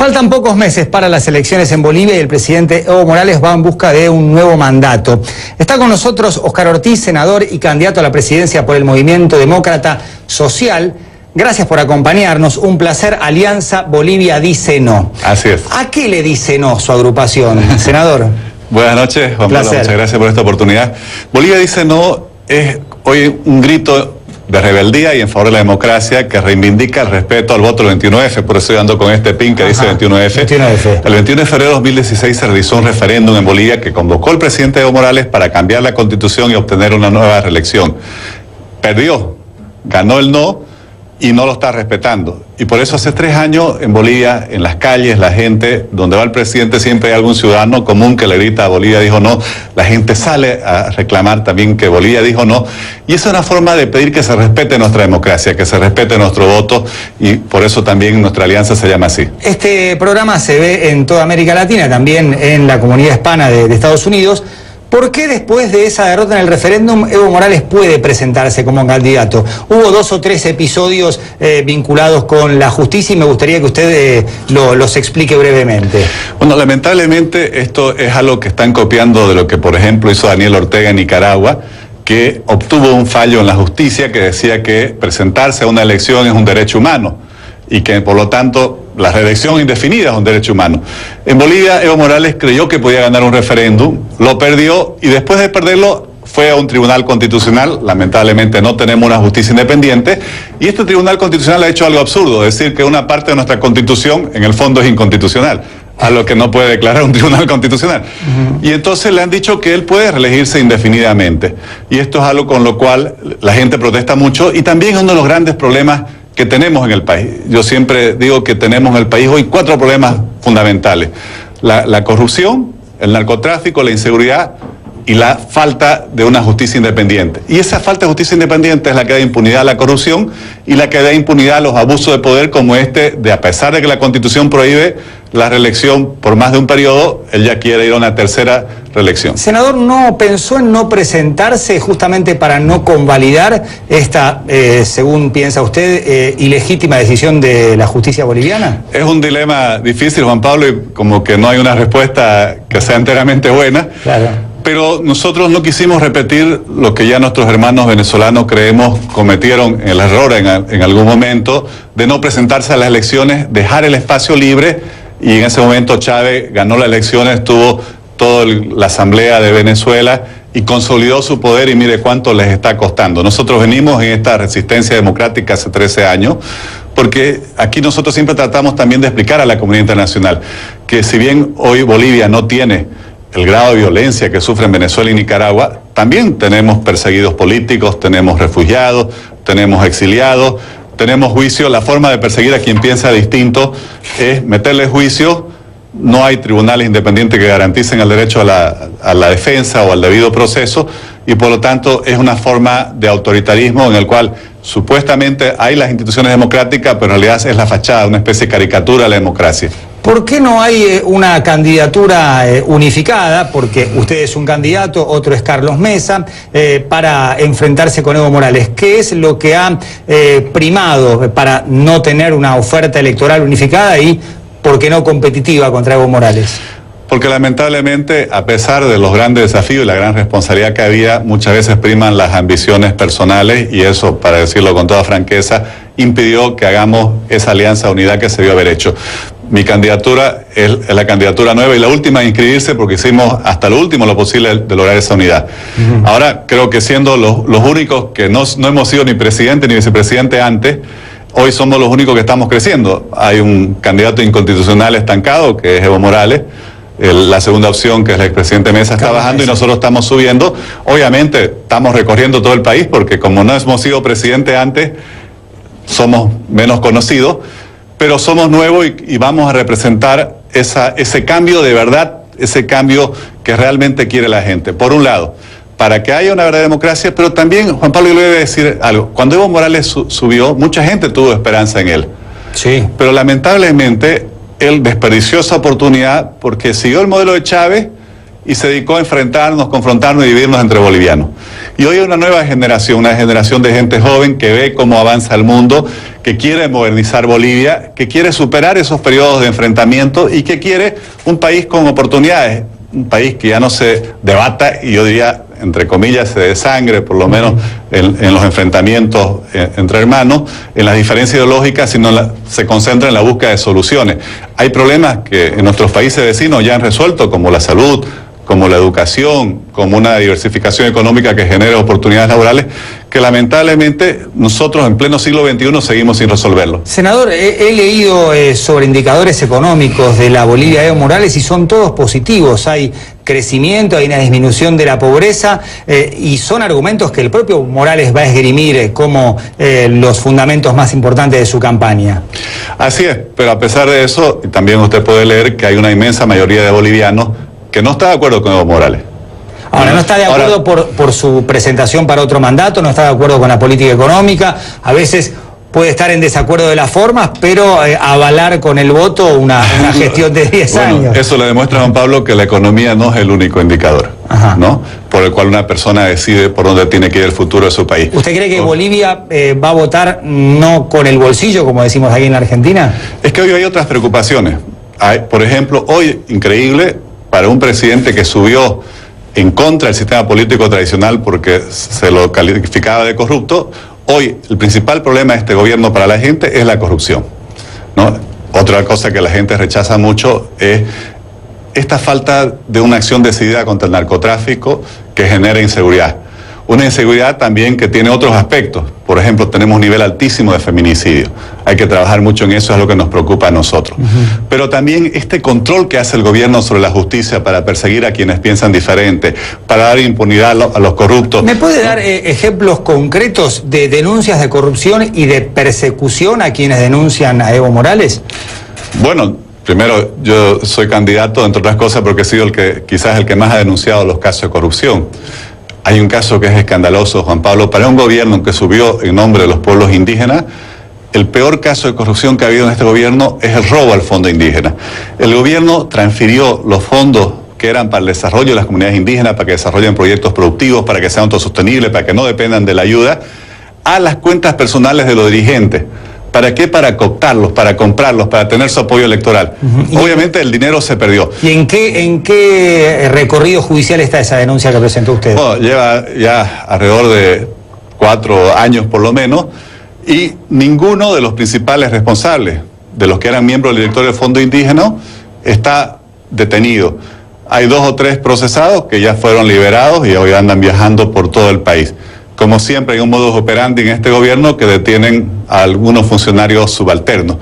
Faltan pocos meses para las elecciones en Bolivia y el presidente Evo Morales va en busca de un nuevo mandato. Está con nosotros Óscar Ortiz, senador y candidato a la presidencia por el Movimiento Demócrata Social. Gracias por acompañarnos. Un placer. Alianza Bolivia dice no. Así es. ¿A qué le dice no su agrupación, senador? Buenas noches, Juan Pablo. Muchas gracias por esta oportunidad. Bolivia dice no es hoy un grito de rebeldía y en favor de la democracia que reivindica el respeto al voto del 21F, por eso yo ando con este pin que dice 21F. 21F. El 21 de febrero de 2016 se realizó un referéndum en Bolivia que convocó al presidente Evo Morales para cambiar la constitución y obtener una nueva reelección. Perdió, ganó el no y no lo está respetando. Y por eso hace 3 años en Bolivia, en las calles, la gente, donde va el presidente, siempre hay algún ciudadano común que le grita Bolivia dijo no. La gente sale a reclamar también que Bolivia dijo no. Y esa es una forma de pedir que se respete nuestra democracia, que se respete nuestro voto, y por eso también nuestra alianza se llama así. Este programa se ve en toda América Latina, también en la comunidad hispana de Estados Unidos. ¿Por qué después de esa derrota en el referéndum Evo Morales puede presentarse como candidato? Hubo 2 o 3 episodios vinculados con la justicia y me gustaría que usted los explique brevemente. Bueno, lamentablemente esto es algo que están copiando de lo que, por ejemplo, hizo Daniel Ortega en Nicaragua, que obtuvo un fallo en la justicia que decía que presentarse a una elección es un derecho humano y que, por lo tanto, la reelección indefinida es un derecho humano. En Bolivia, Evo Morales creyó que podía ganar un referéndum, lo perdió y después de perderlo fue a un tribunal constitucional. Lamentablemente no tenemos una justicia independiente y este tribunal constitucional ha hecho algo absurdo, decir que una parte de nuestra constitución en el fondo es inconstitucional, a lo que no puede declarar un tribunal constitucional. Y entonces le han dicho que él puede reelegirse indefinidamente. Y esto es algo con lo cual la gente protesta mucho y también es uno de los grandes problemas que tenemos en el país. Yo siempre digo que tenemos en el país hoy 4 problemas fundamentales: la corrupción, el narcotráfico, la inseguridad y la falta de una justicia independiente. Y esa falta de justicia independiente es la que da impunidad a la corrupción y la que da impunidad a los abusos de poder como este, de a pesar de que la Constitución prohíbe la reelección por más de un periodo, él ya quiere ir a una tercera reelección. Senador, ¿no pensó en no presentarse justamente para no convalidar esta, según piensa usted, ilegítima decisión de la justicia boliviana? Es un dilema difícil, Juan Pablo, y como que no hay una respuesta que sea enteramente buena. Claro. Pero nosotros no quisimos repetir lo que ya nuestros hermanos venezolanos creemos cometieron el error en algún momento de no presentarse a las elecciones, dejar el espacio libre, y en ese momento Chávez ganó las elecciones, tuvo toda la Asamblea de Venezuela y consolidó su poder y mire cuánto les está costando. Nosotros venimos en esta resistencia democrática hace 13 años, porque aquí nosotros siempre tratamos también de explicar a la comunidad internacional que si bien hoy Bolivia no tiene el grado de violencia que sufren Venezuela y Nicaragua, también tenemos perseguidos políticos, tenemos refugiados, tenemos exiliados, tenemos juicio. La forma de perseguir a quien piensa distinto es meterle juicio. No hay tribunales independientes que garanticen el derecho a la defensa o al debido proceso y por lo tanto es una forma de autoritarismo en el cual supuestamente hay las instituciones democráticas, pero en realidad es la fachada, una especie de caricatura de la democracia. ¿Por qué no hay una candidatura unificada? Porque usted es un candidato, otro es Carlos Mesa, para enfrentarse con Evo Morales. ¿Qué es lo que ha primado para no tener una oferta electoral unificada y, por qué no, competitiva contra Evo Morales? Porque lamentablemente, a pesar de los grandes desafíos y la gran responsabilidad que había, muchas veces priman las ambiciones personales y eso, para decirlo con toda franqueza, impidió que hagamos esa alianza de unidad que se debió haber hecho. Mi candidatura es la candidatura nueva y la última en inscribirse porque hicimos hasta lo último lo posible de lograr esa unidad. Ahora creo que siendo los únicos que no hemos sido ni presidente ni vicepresidente antes, hoy somos los únicos que estamos creciendo. Hay un candidato inconstitucional estancado que es Evo Morales. La segunda opción, que es el expresidente Mesa, está bajando y nosotros estamos subiendo. Obviamente estamos recorriendo todo el país porque como no hemos sido presidente antes, somos menos conocidos, pero somos nuevos y vamos a representar ese cambio de verdad, ese cambio que realmente quiere la gente. Por un lado, para que haya una verdadera democracia, pero también, Juan Pablo, yo le voy a decir algo. Cuando Evo Morales subió, mucha gente tuvo esperanza en él. Sí. Pero lamentablemente él desperdició esa oportunidad porque siguió el modelo de Chávez y se dedicó a enfrentarnos, confrontarnos y dividirnos entre bolivianos. Y hoy hay una nueva generación, una generación de gente joven que ve cómo avanza el mundo, que quiere modernizar Bolivia, que quiere superar esos periodos de enfrentamiento y que quiere un país con oportunidades, un país que ya no se debata y yo diría, entre comillas, se desangre, por lo menos en los enfrentamientos entre hermanos, en las diferencias ideológicas, sino se concentra en la búsqueda de soluciones. Hay problemas que en nuestros países vecinos ya han resuelto, como la salud, como la educación, como una diversificación económica que genere oportunidades laborales, que lamentablemente nosotros en pleno siglo XXI seguimos sin resolverlo. Senador, he leído sobre indicadores económicos de la Bolivia de Evo Morales y son todos positivos. Hay crecimiento, hay una disminución de la pobreza y son argumentos que el propio Morales va a esgrimir como los fundamentos más importantes de su campaña. Así es, pero a pesar de eso, también usted puede leer que hay una inmensa mayoría de bolivianos que no está de acuerdo con Evo Morales. Ahora, no está de acuerdo por su presentación para otro mandato, no está de acuerdo con la política económica, a veces puede estar en desacuerdo de las formas, pero avalar con el voto una gestión de 10 años. Eso le demuestra, Juan Pablo, que la economía no es el único indicador, ¿no? Por el cual una persona decide por dónde tiene que ir el futuro de su país. ¿Usted cree que Bolivia va a votar no con el bolsillo, como decimos aquí en la Argentina? Es que hoy hay otras preocupaciones. Por ejemplo, hoy, increíble, para un presidente que subió en contra del sistema político tradicional porque se lo calificaba de corrupto, hoy el principal problema de este gobierno para la gente es la corrupción, ¿no? Otra cosa que la gente rechaza mucho es esta falta de una acción decidida contra el narcotráfico que genera inseguridad. Una inseguridad también que tiene otros aspectos. Por ejemplo, tenemos un nivel altísimo de feminicidio. Hay que trabajar mucho en eso, es lo que nos preocupa a nosotros. Pero también este control que hace el gobierno sobre la justicia para perseguir a quienes piensan diferente, para dar impunidad a los corruptos. ¿Me puede dar ejemplos concretos de denuncias de corrupción y de persecución a quienes denuncian a Evo Morales? Bueno, primero, yo soy candidato, entre otras cosas, porque he sido quizás el que más ha denunciado los casos de corrupción. Hay un caso que es escandaloso, Juan Pablo, para un gobierno que subió en nombre de los pueblos indígenas. El peor caso de corrupción que ha habido en este gobierno es el robo al fondo indígena. El gobierno transfirió los fondos que eran para el desarrollo de las comunidades indígenas, para que desarrollen proyectos productivos, para que sean autosostenibles, para que no dependan de la ayuda, a las cuentas personales de los dirigentes. ¿Para qué? Para cooptarlos, para comprarlos, para tener su apoyo electoral. Obviamente el dinero se perdió. ¿Y en qué recorrido judicial está esa denuncia que presentó usted? Bueno, lleva ya alrededor de 4 años por lo menos, y ninguno de los principales responsables, de los que eran miembros del directorio del Fondo Indígena, está detenido. Hay 2 o 3 procesados que ya fueron liberados y hoy andan viajando por todo el país. Como siempre, hay un modus operandi en este gobierno que detienen a algunos funcionarios subalternos.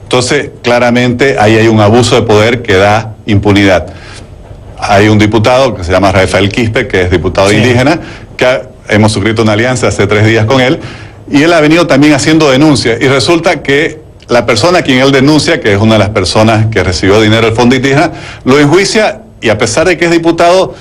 Entonces, claramente, ahí hay un abuso de poder que da impunidad. Hay un diputado que se llama Rafael Quispe, que es diputado indígena, que hemos suscrito una alianza hace 3 días con él, y él ha venido también haciendo denuncias, y resulta que la persona a quien él denuncia, que es una de las personas que recibió dinero del Fondo Indígena, lo enjuicia, y a pesar de que es diputado,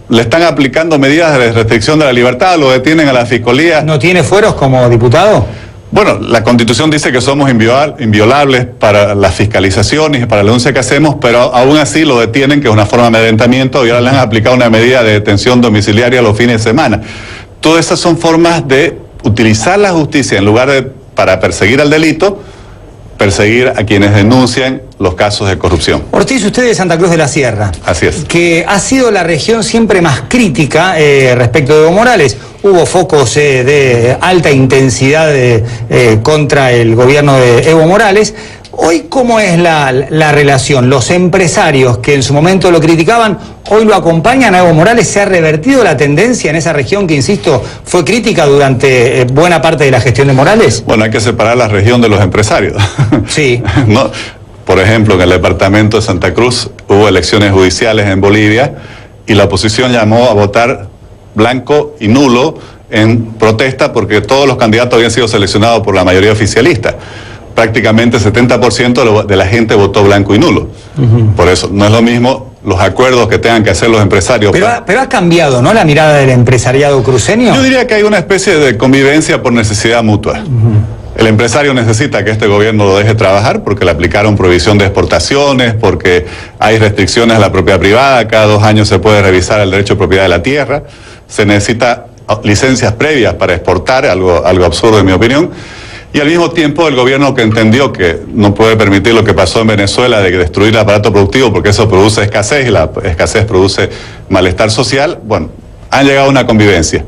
le están aplicando medidas de restricción de la libertad, lo detienen a la fiscalía. ¿No tiene fueros como diputado? Bueno, la Constitución dice que somos inviolables para las fiscalizaciones y para la denuncia que hacemos, pero aún así lo detienen, que es una forma de amedrentamiento, y ahora le han aplicado una medida de detención domiciliaria los fines de semana. Todas esas son formas de utilizar la justicia en lugar de para perseguir al delito, perseguir a quienes denuncian los casos de corrupción. Ortiz, usted es de Santa Cruz de la Sierra. Así es. Que ha sido la región siempre más crítica respecto de Evo Morales. Hubo focos de alta intensidad contra el gobierno de Evo Morales. Hoy, ¿cómo es la relación? Los empresarios que en su momento lo criticaban, hoy lo acompañan a Evo Morales. ¿Se ha revertido la tendencia en esa región que, insisto, fue crítica durante buena parte de la gestión de Morales? Bueno, hay que separar la región de los empresarios. Sí. ¿No? Por ejemplo, en el departamento de Santa Cruz hubo elecciones judiciales en Bolivia y la oposición llamó a votar blanco y nulo en protesta porque todos los candidatos habían sido seleccionados por la mayoría oficialista. Prácticamente 70% de la gente votó blanco y nulo. Por eso, no es lo mismo los acuerdos que tengan que hacer los empresarios. Pero ha cambiado, ¿no?, la mirada del empresariado cruceño. Yo diría que hay una especie de convivencia por necesidad mutua. El empresario necesita que este gobierno lo deje trabajar porque le aplicaron prohibición de exportaciones, porque hay restricciones a la propiedad privada, cada 2 años se puede revisar el derecho de propiedad de la tierra, se necesita licencias previas para exportar, algo absurdo en mi opinión, y al mismo tiempo el gobierno que entendió que no puede permitir lo que pasó en Venezuela de destruir el aparato productivo porque eso produce escasez y la escasez produce malestar social, bueno, han llegado a una convivencia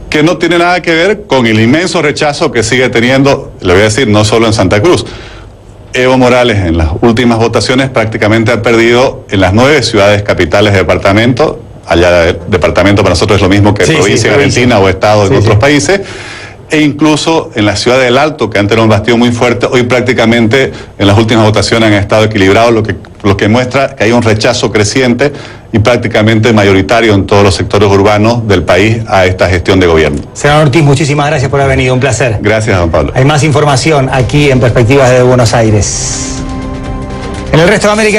que no tiene nada que ver con el inmenso rechazo que sigue teniendo, le voy a decir, no solo en Santa Cruz. Evo Morales en las últimas votaciones prácticamente ha perdido en las 9 ciudades capitales de departamento, allá departamento para nosotros es lo mismo que provincia en Argentina o estado en otros países, e incluso en la ciudad del Alto, que antes era un bastión muy fuerte, hoy prácticamente en las últimas votaciones han estado equilibrados, lo que muestra que hay un rechazo creciente y prácticamente mayoritario en todos los sectores urbanos del país a esta gestión de gobierno. Senador Ortiz, muchísimas gracias por haber venido, un placer. Gracias, Juan Pablo. Hay más información aquí en Perspectivas de Buenos Aires. En el resto de América.